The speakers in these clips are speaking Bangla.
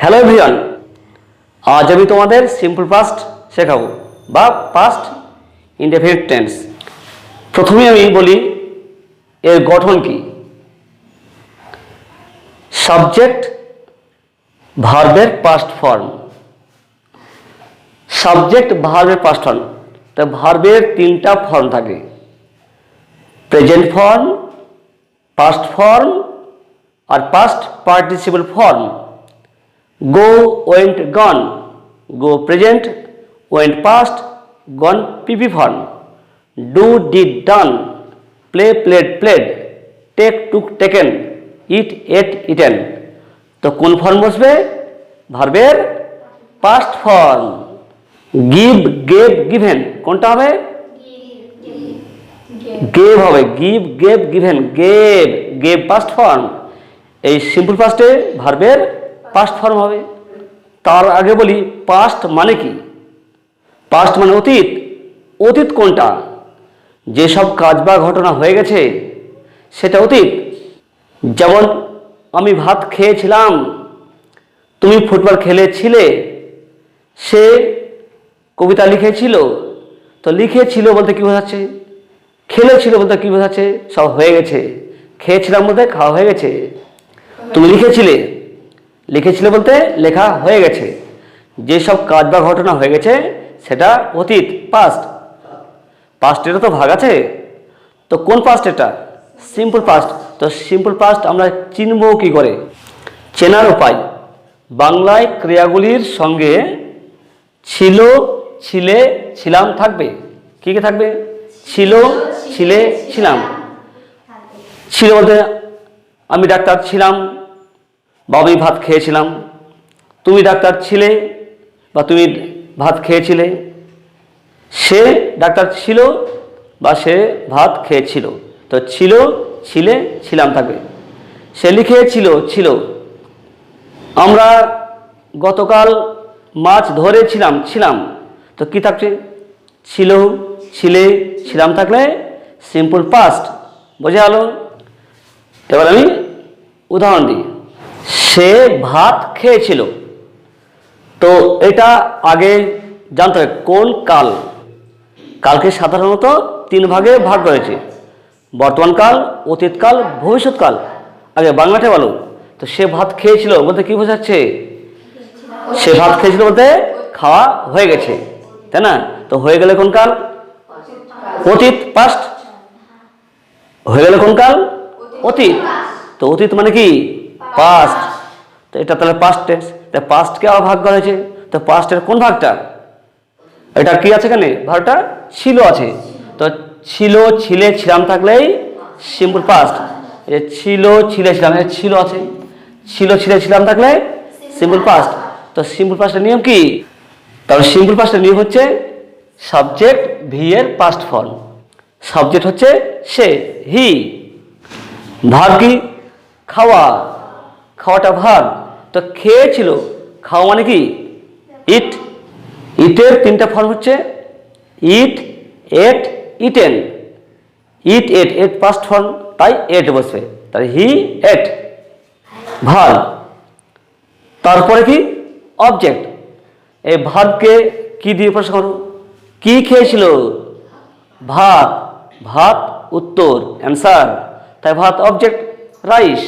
হ্যালো এভরিওয়ান, আজ আমি তোমাদের সিম্পল পাস্ট শেখাবো বা পাস্ট ইনডেফিনিট টেন্স। প্রথমে আমি বলি এর গঠন কি। সাবজেক্ট ভার্বের পাস্ট ফর্ম, সাবজেক্ট ভার্বের পাস্ট ফর্ম। তা ভার্বের তিনটা ফর্ম থাকে, প্রেজেন্ট ফর্ম, পাস্ট ফর্ম আর past participle form. go, went, gone, go present, went past, gone pp form, do, did, done, play, played, played, take, took, taken, eat, ate, eaten। তো কোন ফর্ম বসবে? ভার্বের past form. Give, gave, given কোনটা হবে? গেভ হবে। Give, gave, given, gave, gave past form. এই সিম্পল পাস্টে ভার্বের পাস্ট ফর্ম হবে। তার আগে বলি পাস্ট মানে কি। পাস্ট মানে অতীত। অতীত কোনটা? যেসব কাজ বা ঘটনা হয়ে গেছে সেটা অতীত। যেমন আমি ভাত খেয়েছিলাম, তুমি ফুটবল খেলেছিলে, সে কবিতা লিখেছিল। তো লিখেছিল বলতে কি বোঝাচ্ছে? খেলেছিল বলতে কি বোঝাচ্ছে? সব হয়ে গেছে। খেয়েছিলাম বলতে খাওয়া হয়ে গেছে। তুমি লিখেছিলে, লিখেছিল বলতে লেখা হয়ে গেছে। যেসব কাজ বা ঘটনা হয়ে গেছে সেটা অতীত, পাস্ট। পাস্টেরও তো ভাগ আছে, তো কোন পাস্ট এটা? Simple past. তো সিম্পল পাস্ট আমরা চিনব কি করে? চেনার উপায়, বাংলায় ক্রিয়াগুলির সঙ্গে ছিল, ছিলে, ছিলাম থাকবে। কি কি থাকবে? ছিল, ছিলে, ছিলাম। ছিল বলতে আমি ডাক্তার ছিলাম বা আমি ভাত খেয়েছিলাম। তুমি ডাক্তার ছিলে বা তুমি ভাত খেয়েছিলে। সে ডাক্তার ছিল বা সে ভাত খেয়েছিল। তো ছিল, ছিলে, ছিলাম থাকবে। সে লিখেছিল, ছিল। আমরা গতকাল মাছ ধরেছিলাম, ছিলাম। তো কি থাকছে? ছিল, ছিলে, ছিলাম থাকলে সিম্পল পাস্ট। বোঝা গেল? এবার আমি উদাহরণ দিই। সে ভাত খেয়েছিল। তো এটা আগে জানতে হবে কোন কাল। কালকে সাধারণত তিন ভাগে ভাগ করেছে, বর্তমান কাল, অতীতকাল, ভবিষ্যৎকাল। আগে বাংলাতে বলো। তো সে ভাত খেয়েছিল বলতে কি বোঝাচ্ছে? সে ভাত খেয়েছিল বলতে খাওয়া হয়ে গেছে, তাই না? তো হয়ে গেলে কোন কাল? অতীত, পাস্ট। হয়ে গেলে কোন কাল? অতীত। তো অতীত মানে কি? পাস্ট। তো এটা তাহলে পাস্ট টেন্স। তাই পাস্টকে আবার ভাগ করা হয়েছে। তো পাস্টের কোন ভাগটা? এটা কি আছে এখানে? ভাগটা ছিল আছে। তো ছিল, ছিলে, ছিলাম থাকলেই সিম্পল পাস্ট। ছিল, ছিলে, ছিলাম, ছিল আছে। ছিল, ছিলে, ছিলাম থাকলে সিম্পল পাস্ট। তো সিম্পল পাস্টের নিয়ম কি? তাহলে সিম্পল পাস্টের নিয়ম হচ্ছে সাবজেক্ট ভি এর পাস্ট ফর্ম। সাবজেক্ট হচ্ছে সে, হি। ভার্ব কি? খাওয়া। খাওয়াটা ভার্ব। তো খেয়েছিল, খাওয়া মানে কি? ইট। ইটের তিনটা ফর্ম হচ্ছে ইট, এট, ইটেন। ইট, এট, এট পাস্ট ফর্ম, তাই এট বসবে। তাই হি এট ভার্ব। তারপরে কি? অবজেক্ট। এই ভার্বকে কি দিয়ে প্রশ্ন করো? কি খেয়েছিল? ভাত। ভাত উত্তর, অ্যান্সার। তাই ভাত অবজেক্ট, রাইস।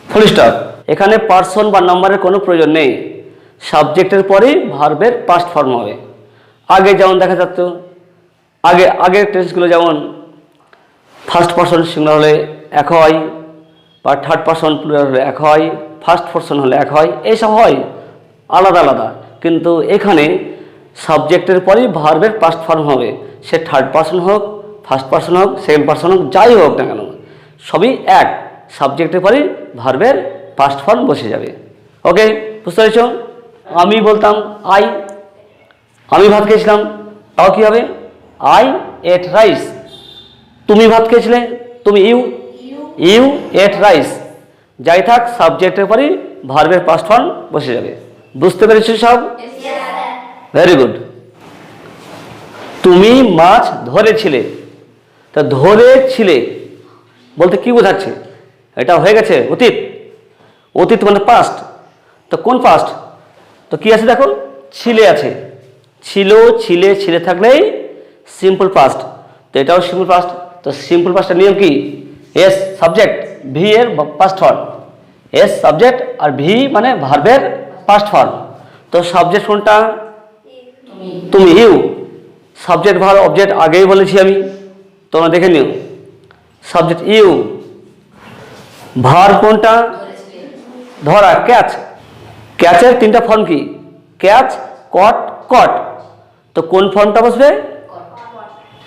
Full stop. এখানে পার্সন বা নাম্বারের কোনো প্রয়োজন নেই। সাবজেক্টের পরেই ভার্বের পাস্ট ফর্ম হবে। আগে যেমন দেখা যেত, আগের টেন্সগুলো যেমন ফার্স্ট পার্সন সিঙ্গুলার হলে এক হয়, বা থার্ড পার্সন প্লুরাল হলে এক হয়, ফার্স্ট পার্সন হলে এক হয়, এইসব হয় আলাদা আলাদা। কিন্তু এখানে সাবজেক্টের পরেই ভার্বের পাস্ট ফর্ম হবে। সে থার্ড পার্সন হোক, ফার্স্ট পার্সন হোক, সেকেন্ড পার্সন হোক, যাই হোক না কেন, সবই এক। সাবজেক্টের পরেই ভার্বের পাস্ট ফর্ম বসে যাবে। ওকে, বুঝতে পেরেছ? আমি বলতাম আই, আমি ভাত খেয়েছিলাম, তাও কি হবে? I ate rice. তুমি ভাত খেয়েছিলে, তুমি ইউ, ইউ এট রাইস। যাই থাক, সাবজেক্টের পরেই ভার্বের পাস্ট ফর্ম বসে যাবে। বুঝতে পেরেছো সব? Very good. তুমি মাছ ধরেছিলে। তা ধরেছিলে বলতে কি বোঝাচ্ছে? এটা হয়ে গেছে, অতীত। অতীত মানে পাস্ট। তো কোন পাস্ট? তো কি আছে দেখো, ছিলে আছে, ছিল, ছিলে, ছিলে থাকলেই সিম্পল পাস্ট। তো এটাও সিম্পল পাস্ট। তো সিম্পল পাস্টের নিয়ম কি? এস সাবজেক্ট, ভি এর পাস্ট ফর্ম। এস সাবজেক্ট আর ভি মানে ভার্বের পাস্ট ফর্ম। তো সাবজেক্ট কোনটা? তুমি, ইউ। সাবজেক্ট ভার্ব অবজেক্ট আগেই বলেছি আমি, তোমরা দেখে নিও। Subject you. ভার্ব কোনটা? ধরা, ক্যাচ। ক্যাচের তিনটা ফর্ম কি? ক্যাচ, কট, কট। তো কোন ফর্মটা বসবে?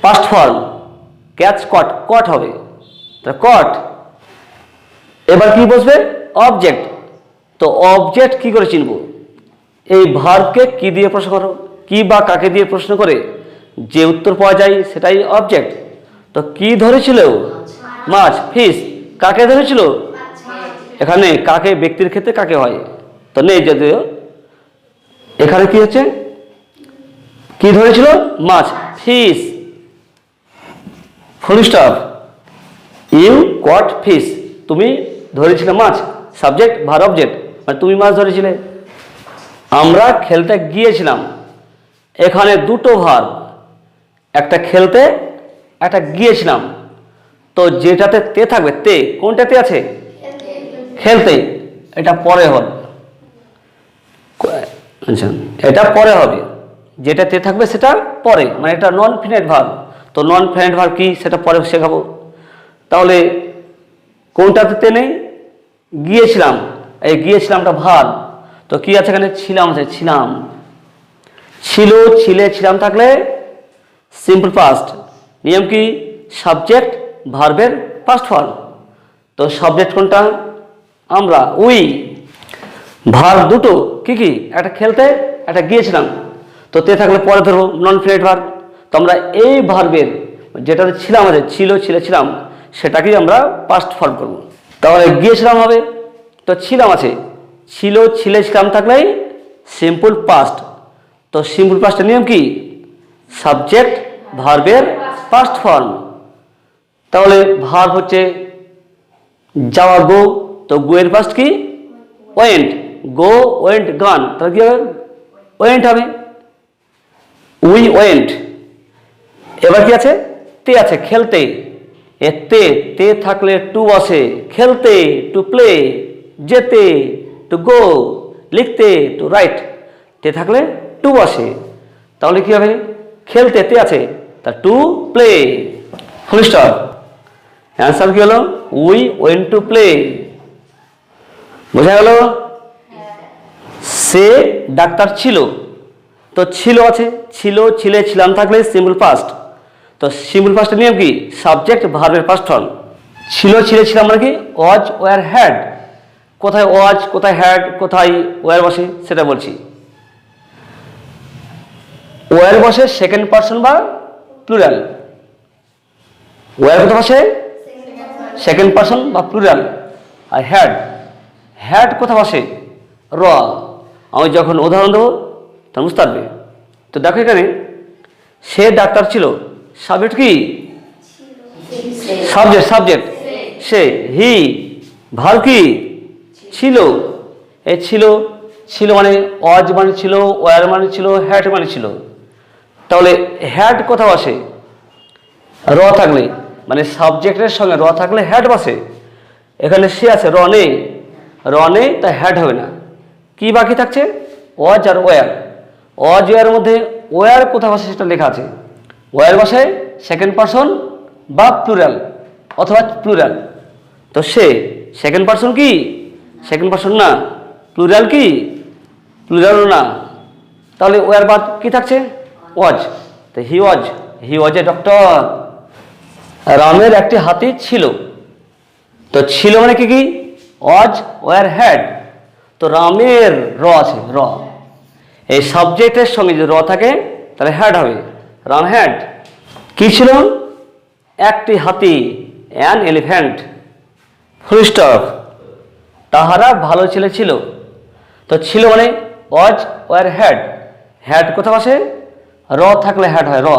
Past form. ক্যাচ, কট, কট হবে, তা কট। এবার কি বসবে? অবজেক্ট। তো অবজেক্ট কি করে চিনব? এই ভার্বকে কি দিয়ে প্রশ্ন করো, কি বা কাকে দিয়ে প্রশ্ন করে যে উত্তর পাওয়া যায় সেটাই অবজেক্ট। তো কি ধরেছিল? মাছ, ফিশ। কাকে ধরেছিল? এখানে কাকে ব্যক্তির ক্ষেত্রে কাকে হয়, তো নেই যদিও। এখানে কি হচ্ছে? কি ধরেছিল? মাছ, fish. Full stop. You caught fish. তুমি ধরেছিলে মাছ, সাবজেক্ট ভার্ব অবজেক্ট, মানে তুমি মাছ ধরেছিলে। আমরা খেলতে গিয়েছিলাম, এখানে দুটো ভার্ব, একটা খেলতে, একটা গিয়েছিলাম। তো যেটাতে তে থাকবে, তে কোনটাতে আছে? খেলতে। এটা পরে হবে, আচ্ছা এটা পরে হবে, যেটা তে থাকবে সেটা পরে, মানে এটা নন ফিনাইট ভার্ব। তো নন ফিনাইট ভার্ব কি সেটা পরে শেখাবো। তাহলে কোনটাতে তে নেই? গিয়েছিলাম। এই গিয়েছিলামটা ভার্ব। তো কি আছে এখানে? ছিলাম আছে, ছিলাম। ছিল, ছিলে, ছিলাম থাকলে সিম্পল পাস্ট। নিয়ম কি? সাবজেক্ট ভার্বের পাস্ট ফর্ম। তো সাবজেক্ট কোনটা? আমরা, উই। ভার্ব দুটো, কি কি? একটা খেলতে, একটা গিয়েছিলাম। তো তে থাকলে পরে ধরবো, নন ফিনাইট ভার্ব। তো আমরা এই ভার্বের যেটাতে ছিলাম আছে, ছিল, ছিলে, ছিলাম, সেটাকেই আমরা পাস্ট ফর্ম করব। তাহলে গিয়েছিলাম হবে, তো ছিলাম আছে, ছিল, ছিলে, ছিলাম থাকলেই সিম্পল পাস্ট। তো সিম্পল পাস্টের নিয়ম কি? সাবজেক্ট ভার্বের পাস্ট ফর্ম। তাহলে ভার্ব হচ্ছে যাওয়া, গো। তো গো এর পাস্ট কি? ওয়েন্ট। গো, ওয়েন্ট, গান। তাহলে কি হবে? ওয়েন্ট হবে, উই ওয়েন্ট। এবার কি আছে? তে আছে, খেলতে। এ তে, তে থাকলে টু বসে, খেলতে টু প্লে, যেতে টু গো, লিখতে টু রাইট। তে থাকলে টু বসে, তাহলে কি হবে? খেলতে তে আছে, তা to play. Full stop. Answer কি হলো? We went to play. বোঝা গেল? সে ডাক্তার ছিল। তো ছিল আছে, ছিল, ছিলে, ছিলাম থাকলে সিম্পল পাস্ট। তো সিম্পল পাস্টের নিয়ম কি? সাবজেক্ট ভার্বের পাস্ট ফর্ম। ছিল, ছিলে, ছিলাম মানে কি? ওয়াজ, ওয়ার, হ্যাড। কোথায় ওয়াজ, কোথায় হ্যাড, কোথায় ওয়ার বসে সেটা বলছি। ওয়ার বসে সেকেন্ড পারসন বা প্লুরাল। ওয়ার কোথায় বসে? সেকেন্ড পারসন বা প্লুরাল। আর হ্যাড, হ্যাড কোথায় বসে? র। আমি যখন উদাহরণ দেবো তখন বুঝতে পারবে। তো দেখো এখানে সে ডাক্তার ছিল, সাবজেক্ট কি? সাবজেক্ট, সাবজেক্ট সে। হি ভার্ব কি? ছিল। এই ছিল, ছিল মানে ওয়াজ মানে ছিল, ওয়ার মানে ছিল, হ্যাড মানে ছিল। তাহলে হ্যাড কোথাও আসে? র থাকলে, মানে সাবজেক্টের সঙ্গে র থাকলে হ্যাড বসে। এখানে সে আছে, র নেই, র নেই, তাই হ্যাড হবে না। কি বাকি থাকছে? ওয়াজ আর ওয়ার। ওয়াজ ওয়ার মধ্যে ওয়ার কোথাও বসে সেটা লেখা আছে। ওয়ার বসে সেকেন্ড পারসন বা প্লুরাল অথবা প্লুরাল। তো সে সেকেন্ড পারসন কি? সেকেন্ড পারসন না। প্লুরাল কি? প্লুরাল না। তাহলে ওয়ার বাদ কি থাকছে? ওয়াজ। তো হি ওয়াজ, হি ওয়াজ এ ডক্টর। রামের একটি হাতি ছিল। তো ছিল মানে কি কি? ওয়াজ, ওয়ার, হ্যাড। তো রামের র আছে, র। এই সাবজেক্টের সঙ্গে যদি র থাকে তাহলে হ্যাড হবে, রাম হ্যাড। কি ছিল? একটি হাতি, অ্যান এলিফ্যান্ট। Full stop. তাহারা ভালো ছেলে ছিল। তো ছিল মানে ওয়াজ, ওয়ার, হ্যাড। হ্যাড কোথাও আসে? র থাকলে হ্যাড হয়, র।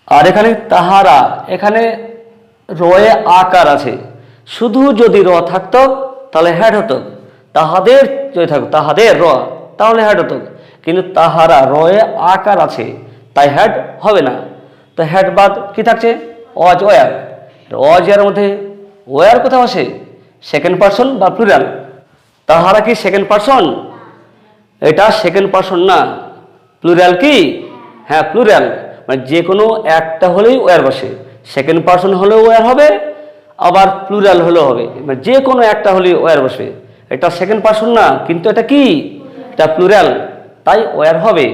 আর এখানে তাহারা, এখানে রয়ে আকার আছে, শুধু যদি র থাকতো তাহলে হ্যাড হতো। তাহাদের যদি থাকতো তাহাদের র তাহলে হ্যাড হতো, কিন্তু তাহারা রয়ে আকার আছে তাই হ্যাড হবে না। তো হ্যাড বাদ কি থাকছে? Was were. ওয়াজ এর মধ্যে ওয়ার কোথাও আসে? সেকেন্ড পারসন বা প্লুরাল। তাহারা কি সেকেন্ড পারসন? এটা সেকেন্ড পারসন না, প্লুরাল কি? হ্যাঁ প্লুরাল, মানে যে কোনো একটা হলেই ওয়ার বসে। সেকেন্ড পারসন হলেও ওয়ার হবে, আবার প্লুরাল হলেও হবে, মানে যে কোনো একটা হলেই ওয়ার বসবে। এটা সেকেন্ড পারসন না, কিন্তু এটা কি? এটা প্লুরাল, তাই ওয়ার হবে।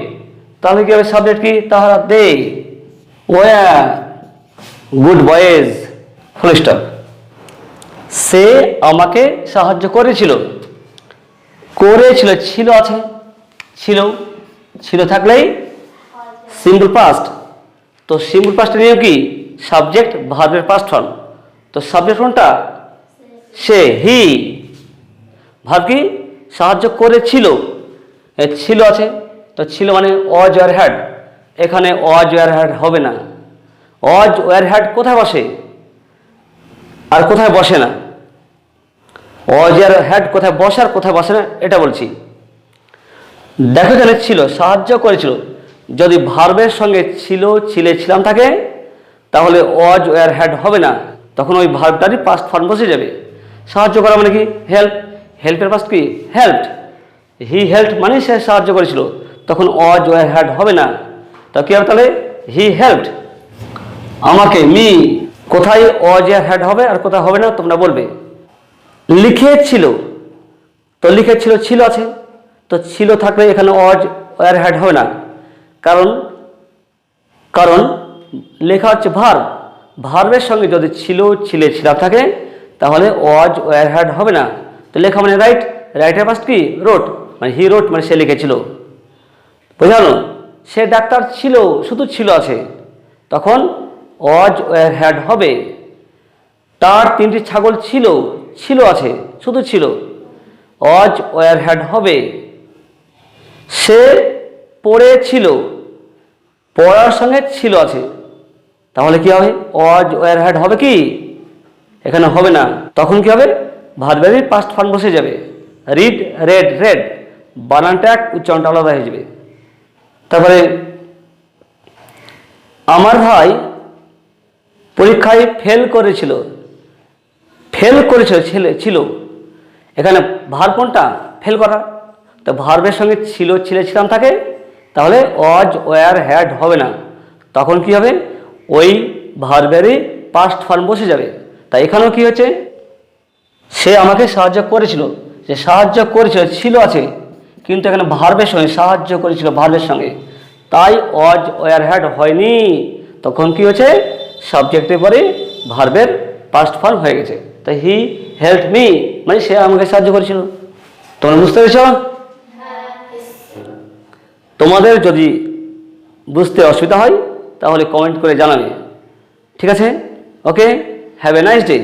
তাহলে কি হবে? সাবজেক্ট কি? তাহারা they were good boys, full stop. সে আমাকে সাহায্য করেছিল। করেছিল ছিল আছে, ছিল ছিল থাকলেই সিম্পল পাস্ট। তো সিম্পল পাস্টের নিয়ম কি? সাবজেক্ট ভার্বের পাস্ট ফর্ম। তো সাবজেক্ট কোনটা? সে, হি। ভার্ব কি? সাহায্য করেছিল, ছিল আছে, তো ছিল মানে ওয়াজ ওয়ার হ্যাড। এখানে ওয়াজ ওয়ার হ্যাড হবে না। ওয়াজ ওয়ার হ্যাড কোথায় বসে আর কোথায় বসে না? ওয়াজ ওয়ার হ্যাড কোথায় বসে আর কোথায় বসে না এটা বলছি। দেখো এখানে ছিল, সাহায্য করেছিল, যদি ভার্বের সঙ্গে ছিল ছিলে ছিলাম থাকে তাহলে ওয়াজ ওয়ার হ্যাড হবে না, তখন ওই ভার্বটারই পাস্ট ফর্ম বসে যাবে। সাহায্য করা মানে কি? হেল্প। হেল্পের পাস্ট কি? হেল্পড। হি হেল্পড মানে সে সাহায্য করেছিল, তখন ওয়াজ ওয়ার হ্যাড হবে না। তা কি হবে তাহলে? হি হেল্পড আমাকে, মি। কোথায় ওয়াজ ওয়ার হ্যাড হবে আর কোথায় হবে না তোমরা বলবে। লিখেছিল, তো লিখেছিল ছিল আছে, তো ছিল থাকলে এখানে ওয়াজ ওয়ার হ্যাড হবে না, কারণ কারণ লেখা হচ্ছে ভার্ব। ভার্বের সঙ্গে যদি ছিল ছিলে ছিলাম থাকে তাহলে ওয়াজ ওয়ার হ্যাড হবে না। তো লেখা মানে রাইট, রাইটের পাস্ট কি? রোট, মানে হি রোট মানে সে লিখেছিল। বোঝানো? সে ডাক্তার ছিল, শুধু ছিল আছে, তখন ওয়াজ ওয়ার হ্যাড হবে। তার 3টি ছাগল ছিল, ছিল আছে, শুধু ছিল, ওয়াজ ওয়ার হ্যাড হবে। সে পড়েছিল, পড়ার সঙ্গে ছিল আছে, তাহলে কি হবে? ওয়াজ ওয়ার হ্যাড হবে কি? এখানে হবে না, তখন কি হবে? ভার্বেরই পাস্ট ফর্ম বসে যাবে। রিড, রেড, রেড, বানানটা এক, উচ্চারণটা আলাদা হয়ে যাবে। তারপরে আমার ভাই পরীক্ষায় ফেল করেছিল। ফেল করেছিল ছিল, এখানে ভার্ব কোনটা? ফেল করা। তো ভার্বের সঙ্গে ছিল ছিলে ছিলাম থাকে তাহলে ওয়াজ ওয়ার হ্যাড হবে না, তখন কি হবে? ওই ভার্বেরই পাস্ট ফর্ম বসে যাবে। তাই এখানেও কি হচ্ছে? সে আমাকে সাহায্য করেছিল, যে সাহায্য করেছিল ছিল আছে, কিন্তু এখানে ভার্বের সঙ্গে সাহায্য করেছিল ভার্বের সঙ্গে, তাই ওয়াজ ওয়ার হ্যাড হয়নি। তখন কি হচ্ছে? সাবজেক্টের পরে ভার্বের পাস্ট ফর্ম হয়ে গেছে। তাই হি হেল্পড মি মানে সে আমাকে সাহায্য করেছিল। তোমরা বুঝতে পেরেছ? তোমাদের যদি বুঝতে অসুবিধা হয় তাহলে কমেন্ট করে জানাবে, ঠিক আছে? ওকে, হ্যাভ এ নাইস ডে।